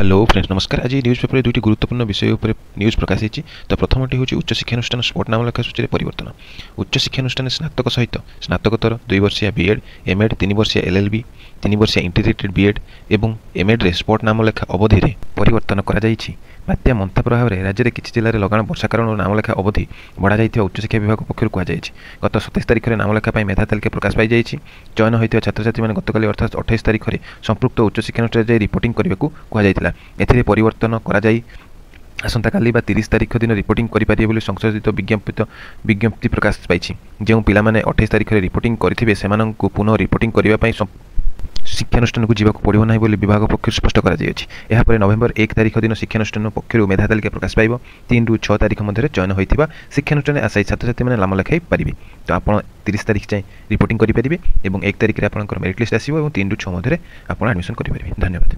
Hello friends नमस्कार। आज news paper दुईटी गुरुत्वपूर्ण विषय उपर न्यूज प्रकाश होती। तो प्रथमटी हूँ उच्च शिक्षानुष्ठान स्पॉट नामलेखा सूची परिवर्तन। उच्च शिक्षानुष्ठान स्नातक सहित स्नातकोत्तर 2 वर्षिया बीएड एमएड 3 वर्षिया एलएलबी 3 वर्षिया इंटीग्रेटेड बीएड एवं एमएड रे स्पॉट नामलेखा अवधि रे परिवर्तन करा जायछि। बात्या मंथा प्रभाव में राज्य में किसी जिले में लगाण वर्षा कारण नामलेखा अवधि बढ़ा जाइथिबा उच्च शिक्षा विभाग पक्षर कहुଯାଇଛି। गत 27 तारिख में नामलेखा मेधा तालिका प्रकाश पाई जाइछि। चयन होइथिबा छात्र छात्री माने गतकाली अर्थात 28 तारिख में संपृक्त उच्च शिक्षानुष्ठान जाई रिपोर्टिंग करने को कहुଯାଇथिला। एथिरे परिवर्तन करा जाई आसंता काली 30 तारिख दिन रिपोर्टिंग करेंगे बोली संशोधित विज्ञप्ति प्रकाश पाई। जो पिला माने 28 तारिख में रिपोर्टिंग करेंगे से पुनः रिपोर्टिंग करने शिक्षानुष्ठान को जावाक पड़ो ना बोली विभाग पक्ष स्पष्ट कर नवेम्बर 1 तारिख दिन शिक्षानुष्ठान पक्ष मेधा तालिका प्रकाश पाइब। 3 ରୁ 6 तारिख मध्य चयन होता शिक्षानुष्ठान आशायी छात्र छात्री मैंने नाम लेखाई पारे। तो आप 30 तारिख जाए रिपोर्टिंग करेंगे और 1 तारिख में आप मेरिट लिस्ट आसो और 3 ରୁ 6 मध्य आप एडमिशन करेंगे। धन्यवाद।